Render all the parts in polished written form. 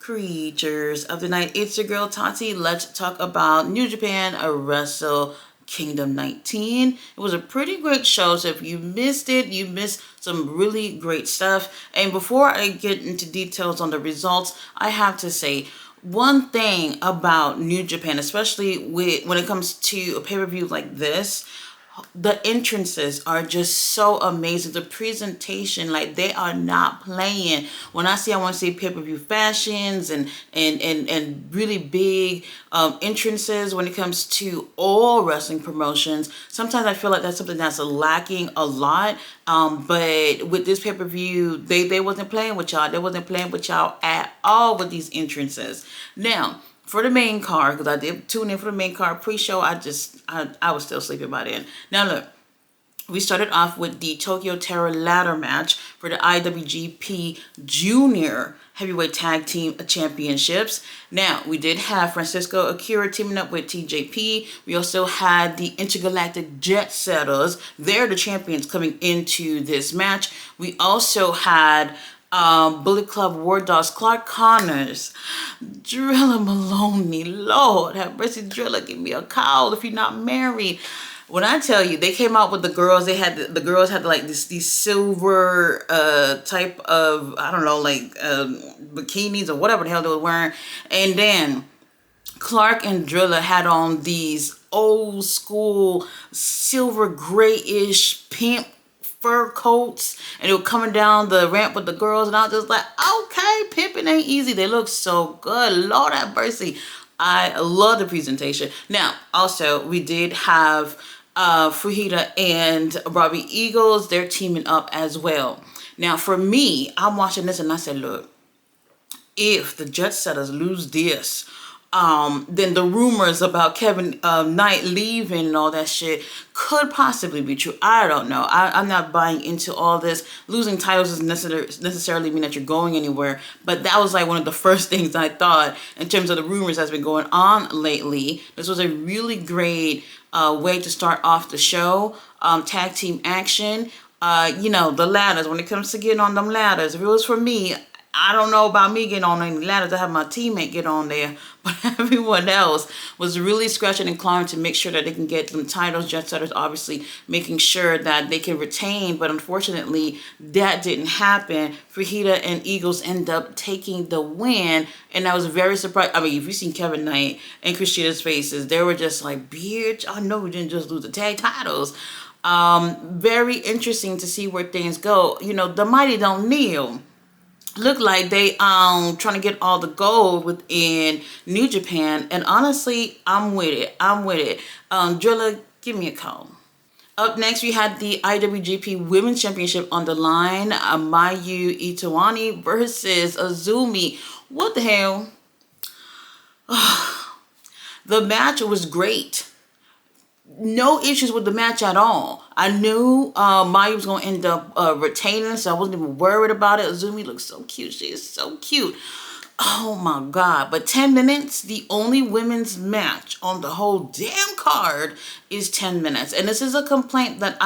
creatures of the night. It's your girl Tati. Let's talk about New Japan Wrestle Kingdom 19. It was a pretty great show, so if you missed it, you missed some really great stuff. And before I get into details on the results, I have to say one thing about New Japan, especially when it comes to a pay-per-view like this. The entrances are just so amazing. The presentation, like, they are not playing. When I want to see pay-per-view fashions and really big entrances when it comes to all wrestling promotions, sometimes I feel like that's something that's lacking a lot. But with this pay-per-view, they wasn't playing with y'all. They wasn't playing with y'all at all with these entrances. Now, for the main card, because I did tune in for the main card pre-show, I was still sleeping by then. Now look, we started off with the Tokyo Terror ladder match for the IWGP Junior Heavyweight Tag Team Championships. Now, we did have Francisco Akira teaming up with TJP. We also had the Intergalactic Jet Setters. They're the champions coming into this match. We also had Bullet Club War Dogs, Clark Connors, Drilla Maloney. Lord have mercy, Drilla, give me a call if you're not married. When I tell you, they came out with the girls, the girls had like these silver type of, I don't know, like bikinis or whatever the hell they were wearing. And then Clark and Drilla had on these old school silver grayish pimp fur coats, and they were coming down the ramp with the girls, and I was just like, okay, pimping ain't easy. They look so good. Lord have mercy. I love the presentation. Now, also, we did have Fujita and Robbie Eagles. They're teaming up as well. Now, for me, I'm watching this, and I said, look, if the Jet Setters lose this, then the rumors about Kevin Knight leaving and all that shit could possibly be true. I don't know. I'm not buying into all this. Losing titles doesn't necessarily mean that you're going anywhere. But that was like one of the first things I thought in terms of the rumors that's been going on lately. This was a really great way to start off the show. Tag team action. You know, the ladders. When it comes to getting on them ladders, if it was for me, I don't know about me getting on any ladders. I have my teammate get on there. But everyone else was really scratching and clawing to make sure that they can get them titles. Jet Setters obviously making sure that they can retain. But unfortunately, that didn't happen. Fujita and Eagles end up taking the win. And I was very surprised. I mean, if you've seen Kevin Knight and Christina's faces, they were just like, bitch, I know we didn't just lose the tag titles. Very interesting to see where things go. You know, the Mighty Don't Kneel. Look like they trying to get all the gold within New Japan, and honestly, I'm with it. Drilla, give me a call. Up next, we had the IWGP Women's Championship on the line. Mayu Iwatani versus Azumi. What the hell? The match was great. No issues with the match at all. I knew Maya was going to end up retaining, so I wasn't even worried about it. Azumi looks so cute. She is so cute. Oh my God. But 10 minutes, the only women's match on the whole damn card is 10 minutes. And this is a complaint that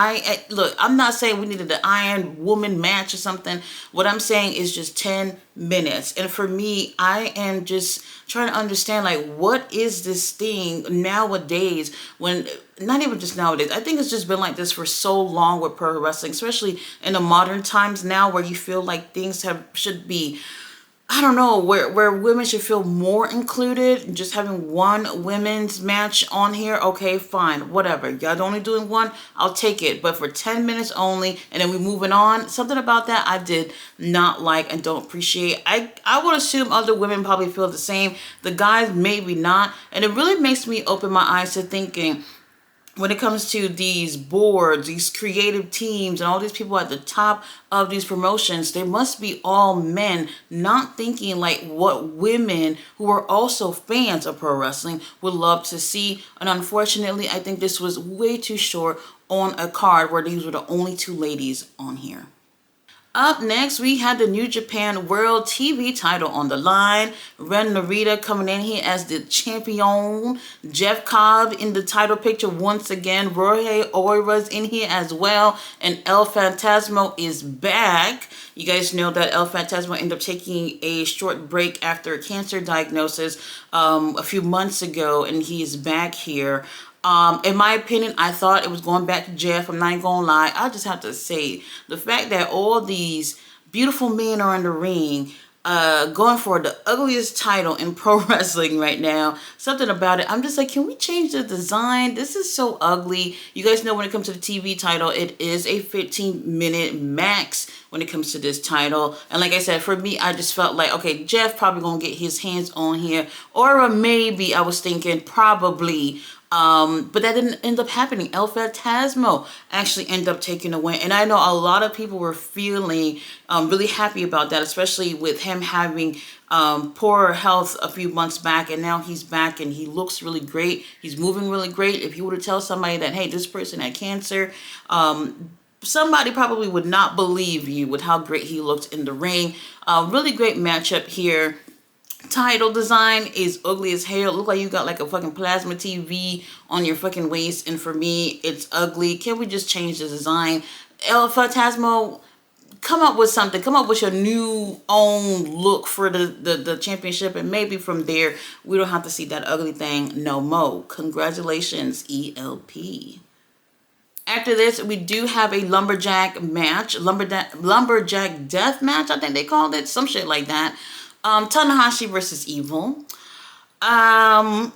look, I'm not saying we needed the Iron Woman match or something. What I'm saying is just 10 minutes. And for me, I am just trying to understand, like, what is this thing nowadays when, not even just nowadays, I think it's just been like this for so long with pro wrestling, especially in the modern times now where you feel like things should be, I don't know, where women should feel more included. Just having one women's match on here, okay, fine, whatever. Y'all only doing one, I'll take it. But for 10 minutes only, and then we moving on, something about that I did not like and don't appreciate. I would assume other women probably feel the same. The guys, maybe not. And it really makes me open my eyes to thinking, when it comes to these boards, these creative teams, and all these people at the top of these promotions, they must be all men, not thinking like what women who are also fans of pro wrestling would love to see. And unfortunately, I think this was way too short on a card where these were the only two ladies on here. Up next, we had the New Japan World TV title on the line. Ren Narita coming in here as the champion. Jeff Cobb in the title picture once again. Rohei Oira's in here as well. And El Phantasmo is back. You guys know that El Phantasmo ended up taking a short break after a cancer diagnosis a few months ago, and he is back here. In my opinion, I thought it was going back to Jeff. I'm not even gonna lie. I just have to say, the fact that all these beautiful men are in the ring, going for the ugliest title in pro wrestling right now. Something about it, I'm just like, can we change the design? This is so ugly. You guys know when it comes to the TV title, it is a 15-minute max when it comes to this title. And like I said, for me, I just felt like, okay, Jeff probably gonna get his hands on here. Or maybe I was thinking probably, but that didn't end up happening. El Phantasmo actually ended up taking a win. And I know a lot of people were feeling really happy about that, especially with him having poor health a few months back. And now he's back and he looks really great. He's moving really great. If you were to tell somebody that, hey, this person had cancer, somebody probably would not believe you with how great he looked in the ring. Really great matchup here. Title design is ugly as hell. Look like you got like a fucking plasma TV on your fucking waist, and for me, it's ugly. Can we just change the design? El Phantasmo, come up with something. Come up with your new own look for the championship, and maybe from there, we don't have to see that ugly thing no more. Congratulations, ELP. After this, we do have a lumberjack match, lumberjack death match, I think they called it, some shit like that. Tanahashi versus Evil.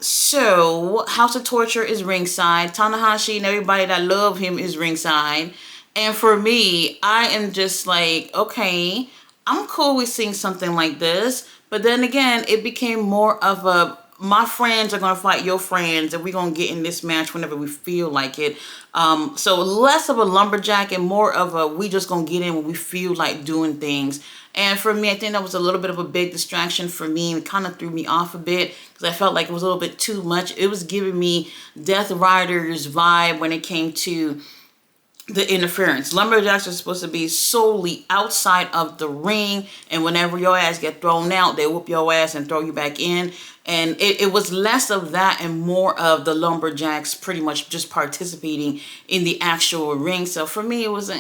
So House of Torture is ringside. Tanahashi and everybody that love him is ringside. And for me, I am just like, okay, I'm cool with seeing something like this. But then again, it became more of a, my friends are going to fight your friends, and we're going to get in this match whenever we feel like it. So less of a lumberjack and more of a, we just going to get in when we feel like doing things. And for me, I think that was a little bit of a big distraction for me. It kind of threw me off a bit because I felt like it was a little bit too much. It was giving me Death Riders vibe when it came to the interference. Lumberjacks are supposed to be solely outside of the ring, and whenever your ass get thrown out, they whoop your ass and throw you back in. And it was less of that and more of the lumberjacks pretty much just participating in the actual ring. So for me, it was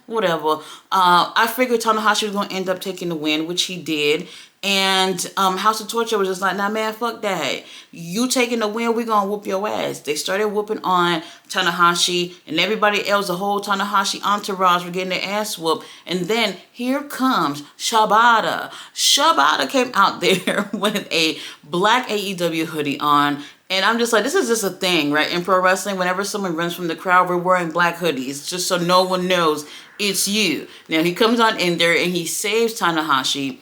whatever. I figured Tanahashi was going to end up taking the win, which he did. And House of Torture was just like, nah, man, fuck that. You taking the win, we gonna whoop your ass. They started whooping on Tanahashi, and everybody else, the whole Tanahashi entourage, were getting their ass whooped. And then here comes Shibata. Shibata came out there with a black AEW hoodie on. And I'm just like, this is just a thing, right? In pro wrestling, whenever someone runs from the crowd, we're wearing black hoodies just so no one knows it's you. Now, he comes on in there and he saves Tanahashi.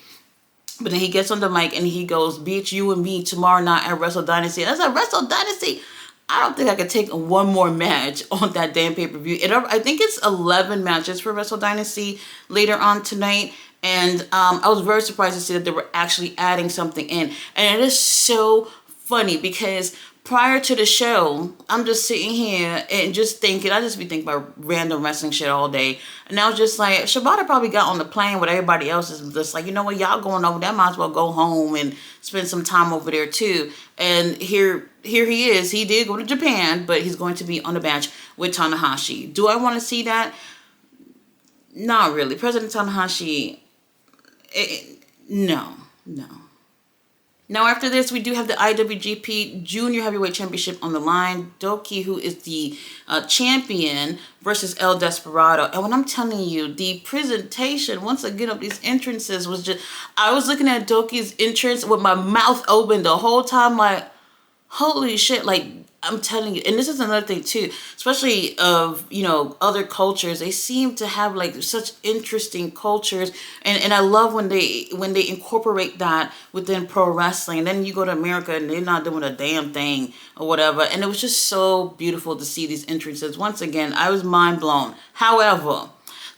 But then he gets on the mic and he goes, bitch, you and me tomorrow night at Wrestle Dynasty. And I was like, Wrestle Dynasty? I don't think I could take one more match on that damn pay-per-view. I think it's 11 matches for Wrestle Dynasty later on tonight. And I was very surprised to see that they were actually adding something in. And it is so funny because prior to the show, I'm just sitting here and just thinking, I just be thinking about random wrestling shit all day. And I was just like, Shibata probably got on the plane with everybody else is just like, you know what, y'all going over there, might as well go home and spend some time over there too. And here he is. He did go to Japan, but he's going to be on the match with Tanahashi. Do I want to see that? Not really. President Tanahashi, no. Now, after this, we do have the IWGP Junior Heavyweight Championship on the line. Doki, who is the champion, versus El Desperado. And when I'm telling you, the presentation, once again, of these entrances was just... I was looking at Doki's entrance with my mouth open the whole time, like, holy shit, like... I'm telling you, and this is another thing too, especially of, you know, other cultures. They seem to have like such interesting cultures, and I love when they incorporate that within pro wrestling. And then you go to America and they're not doing a damn thing or whatever. And it was just so beautiful to see these entrances. Once again, I was mind blown. However,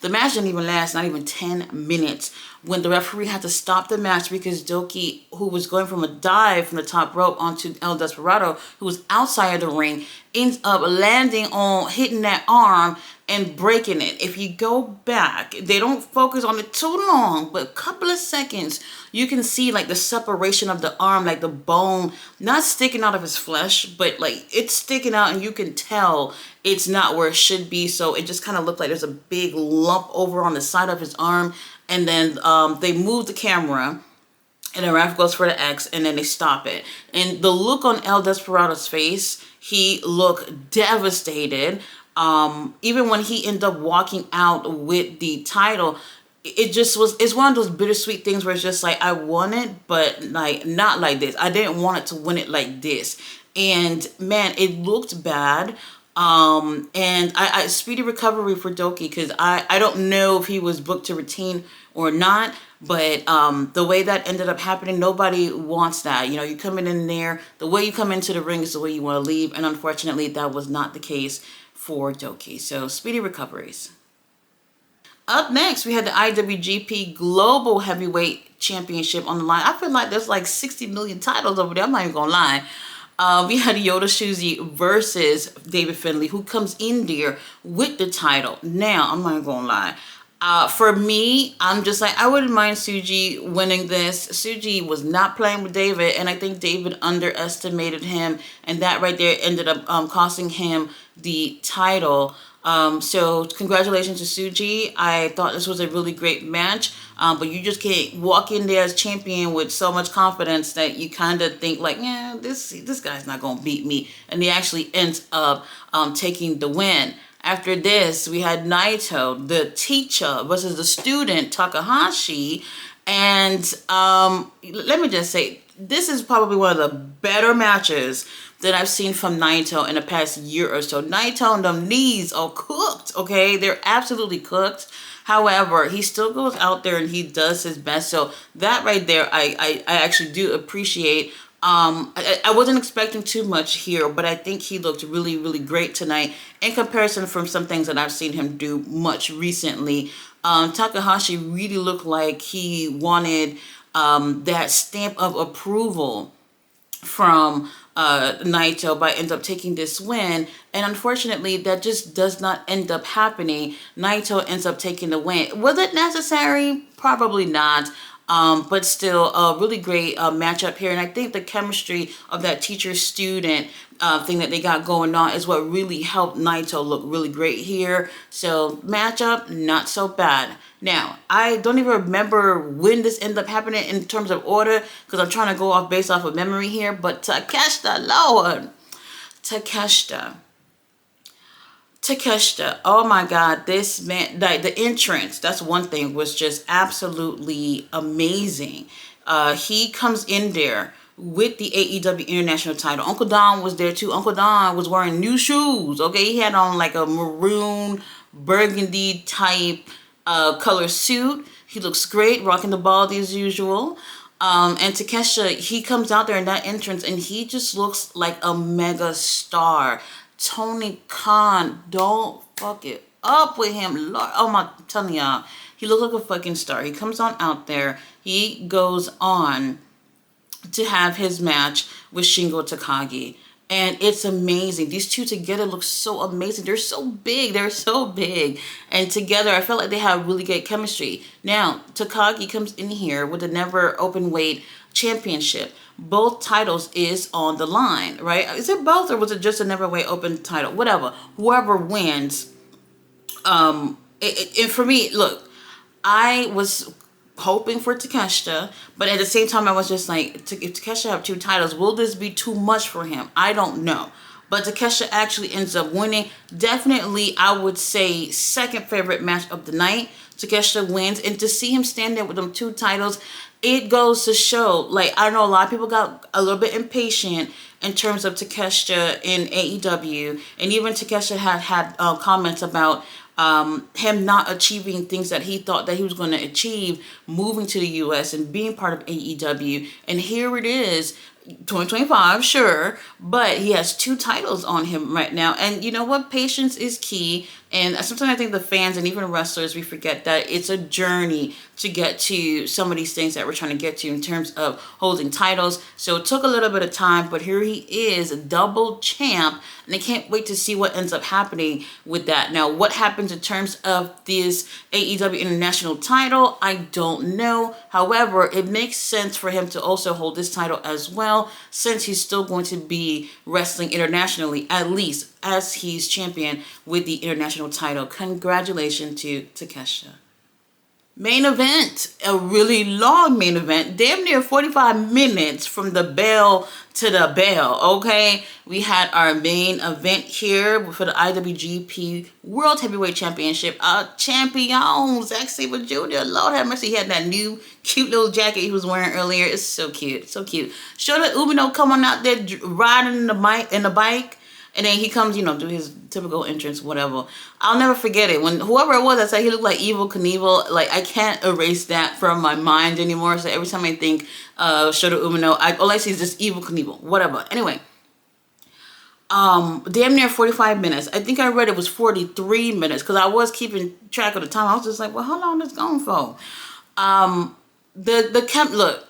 the match didn't even last, not even 10 minutes. when the referee had to stop the match because Doki, who was going from a dive from the top rope onto El Desperado, who was outside of the ring, ends up landing on, hitting that arm and breaking it. If you go back, they don't focus on it too long, but a couple of seconds, you can see like the separation of the arm, like the bone, not sticking out of his flesh, but like it's sticking out and you can tell it's not where it should be. So it just kind of looked like there's a big lump over on the side of his arm. And then they move the camera and the ref goes for the X and then they stop it. And the look on El Desperado's face, he looked devastated. Even when he ended up walking out with the title, it just was, it's one of those bittersweet things where it's just like, I want it, but like not like this. I didn't want it to win it like this. And man, it looked bad. And I speedy recovery for Doki, because I don't know if he was booked to retain or not, but the way that ended up happening, nobody wants that. You know, you're coming in there, the way you come into the ring is the way you want to leave, and unfortunately that was not the case for Doki. So speedy recoveries. Up next, we had the IWGP Global Heavyweight Championship on the line. I feel like there's like 60 million titles over there. I'm not even gonna lie. We had Yota Shuzi versus David Finlay, who comes in there with the title. Now, I'm not even gonna lie. For me, I'm just like, I wouldn't mind Suji winning this. Suji was not playing with David, and I think David underestimated him, and that right there ended up costing him the title. So congratulations to Suji. I thought this was a really great match, but you just can't walk in there as champion with so much confidence that you kind of think like, yeah, this guy's not gonna beat me, and he actually ends up taking the win. After this, we had Naito, the teacher, versus the student, Takahashi. And let me just say, this is probably one of the better matches that I've seen from Naito in the past year or so. Naito and them knees are cooked, okay? They're absolutely cooked. However, he still goes out there and he does his best. So that right there, I actually do appreciate. I wasn't expecting too much here, but I think he looked really, really great tonight in comparison from some things that I've seen him do much recently. Takahashi really looked like he wanted that stamp of approval from Naito by end up taking this win, and unfortunately that just does not end up happening. Naito ends up taking the win. Was it necessary? Probably not. But still a really great matchup here. And I think the chemistry of that teacher-student thing that they got going on is what really helped Naito look really great here. So matchup, not so bad. Now, I don't even remember when this ended up happening in terms of order, because I'm trying to go off based off of memory here. But Takeshita, Lord. Takeshita, oh my God, this man, like the entrance, that's one thing, was just absolutely amazing. He comes in there with the AEW International title. Uncle Don was there too. Uncle Don was wearing new shoes, okay? He had on like a maroon, burgundy type color suit. He looks great, rocking the baldy as usual. And Takeshita, he comes out there in that entrance and he just looks like a mega star. Tony Khan, don't fuck it up with him. Lord, oh my, I'm telling y'all, he looks like a fucking star. He comes on out there. He goes on to have his match with Shingo Takagi. And it's amazing. These two together look so amazing. They're so big. They're so big. And together, I felt like they have really good chemistry. Now, Takagi comes in here with the never open weight championship. Both titles is on the line, right? Is it both, or was it just a never weight open title? Whatever. Whoever wins. And for me, look, I was hoping for Takeshita, but at the same time, I was just like, if Takeshita have two titles, will this be too much for him? I don't know. But Takeshita actually ends up winning. Definitely, I would say, second favorite match of the night. Takeshita wins, and to see him stand there with them two titles, it goes to show, like, I know a lot of people got a little bit impatient in terms of Takeshita in AEW, and even Takeshita had comments about him not achieving things that he thought that he was going to achieve moving to the US and being part of AEW. And here it is, 2025, sure, but he has 2 titles on him right now. And you know what? Patience is key. And sometimes I think the fans and even wrestlers, we forget that it's a journey to get to some of these things that we're trying to get to in terms of holding titles. So it took a little bit of time, but here he is, double champ, and I can't wait to see what ends up happening with that. Now, what happens in terms of this AEW International title, I don't know. However, it makes sense for him to also hold this title as well, since he's still going to be wrestling internationally, at least as he's champion with the international title. Congratulations to Takeshita. Main event, a really long main event, damn near 45 minutes from the bell to the bell, okay? We had our main event here for the IWGP World Heavyweight Championship. Champion, Zack Sabre Jr., Lord have mercy, he had that new cute little jacket he was wearing earlier. It's so cute, so cute. Shota Umino coming out there riding in the bike. And then he comes, do his typical entrance, whatever. I'll never forget it. When whoever it was that said he looked like Evel Knievel, like, I can't erase that from my mind anymore. So every time I think Shota Umino, all I see is just Evel Knievel, whatever. Anyway, damn near 45 minutes. I think I read it was 43 minutes because I was keeping track of the time. I was just like, well, how long is this going for? Look,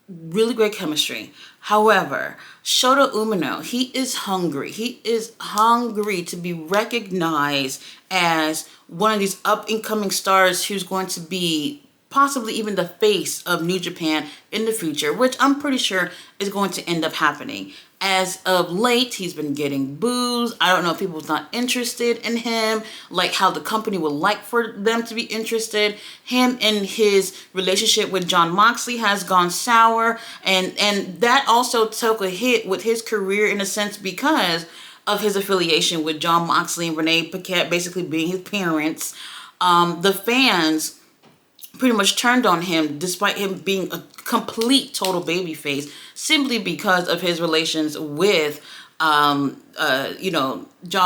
really great chemistry. However, Shota Umino, he is hungry. He is hungry to be recognized as one of these up-and-coming stars who's going to be possibly even the face of New Japan in the future, which I'm pretty sure is going to end up happening. As of late, he's been getting boos. I don't know if people's not interested in him, like how the company would like for them to be interested. Him and his relationship with Jon Moxley has gone sour, and that also took a hit with his career in a sense because of his affiliation with Jon Moxley and Renee Paquette basically being his parents. The fans pretty much turned on him despite him being a complete total babyface simply because of his relations with Jon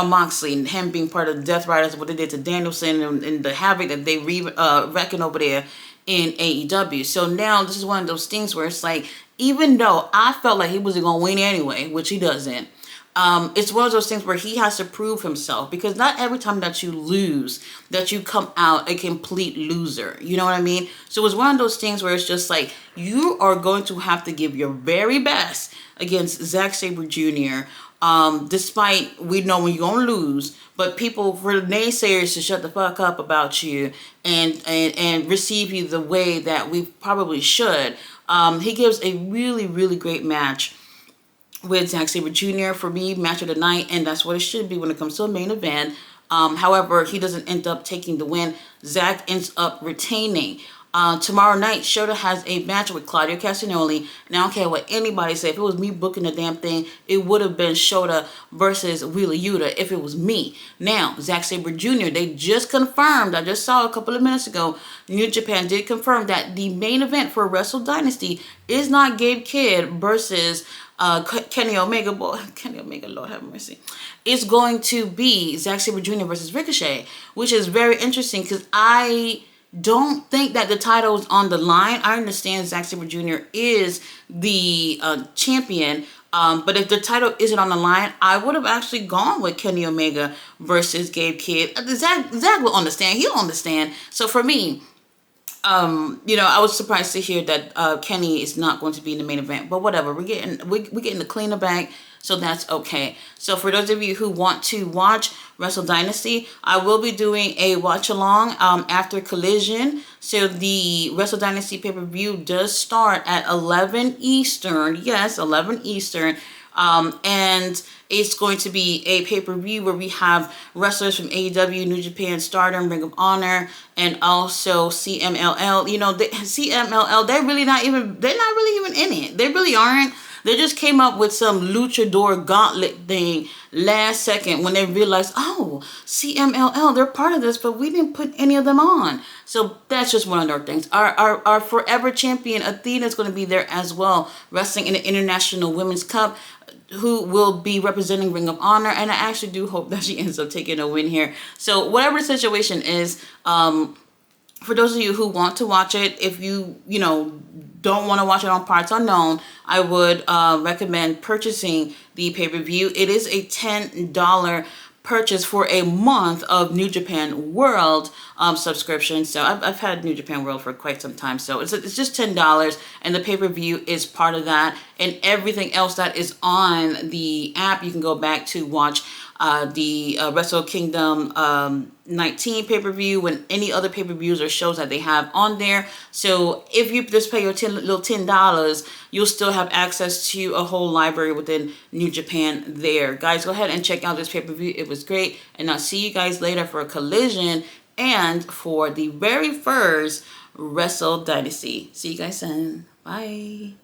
Moxley and him being part of the Death Riders, what they did to Danielson and the havoc that they reckon over there in AEW. So now this is one of those things where it's like, even though I felt like he wasn't going to win anyway, which he doesn't, it's one of those things where he has to prove himself, because not every time that you lose that you come out a complete loser. You know what I mean? So it's one of those things where it's just like, you are going to have to give your very best against Zack Sabre Jr. Despite we know when you're going to lose, but people, for the naysayers to shut the fuck up about you and receive you the way that we probably should. He gives a really, really great match with Zack Sabre Jr. for me, match of the night, and that's what it should be when it comes to a main event. However, he doesn't end up taking the win. Zack ends up retaining. Tomorrow night, Shota has a match with Claudio Castagnoli. Now, I don't care what anybody say. If it was me booking the damn thing, it would have been Shota versus Wheeler Yuta if it was me. Now, Zack Sabre Jr., they just confirmed, I just saw a couple of minutes ago, New Japan did confirm that the main event for Wrestle Dynasty is not Gabe Kidd versus Kenny Omega. Boy, Kenny Omega, Lord have mercy. It's going to be Zack Sabre Jr. versus Ricochet, which is very interesting because I don't think that the title is on the line. I understand Zack Sabre Jr. is the champion, but if the title isn't on the line, I would have actually gone with Kenny Omega versus Gabe Kidd. Zack will understand. He'll understand. So for me, I was surprised to hear that Kenny is not going to be in the main event, but whatever. We're getting the cleaner back, so that's okay. So for those of you who want to watch Wrestle Dynasty, I will be doing a watch along after Collision. So the Wrestle Dynasty pay-per-view does start at 11 Eastern. Yes, 11 Eastern. And it's going to be a pay-per-view where we have wrestlers from AEW, New Japan, Stardom, Ring of Honor, and also CMLL. CMLL, they're not really even in it. They really aren't. They just came up with some luchador gauntlet thing last second when they realized, oh, CMLL, they're part of this, but we didn't put any of them on. So that's just one of our things. Our forever champion, Athena, is going to be there as well, wrestling in the International Women's Cup, who will be representing Ring of Honor, and I actually do hope that she ends up taking a win here. So whatever the situation is, for those of you who want to watch it, if you don't want to watch it on parts unknown, I would recommend purchasing the pay-per-view. It is a $10 purchase for a month of New Japan World subscription. So I've had New Japan World for quite some time. So it's just $10, and the pay-per-view is part of that. And everything else that is on the app, you can go back to watch the Wrestle Kingdom 19 pay-per-view and any other pay-per-views or shows that they have on there. So if you just pay your little $10, you'll still have access to a whole library within New Japan there. Guys, go ahead and check out this pay-per-view. It was great. And I'll see you guys later for a Collision and for the very first Wrestle Dynasty. See you guys soon. Bye.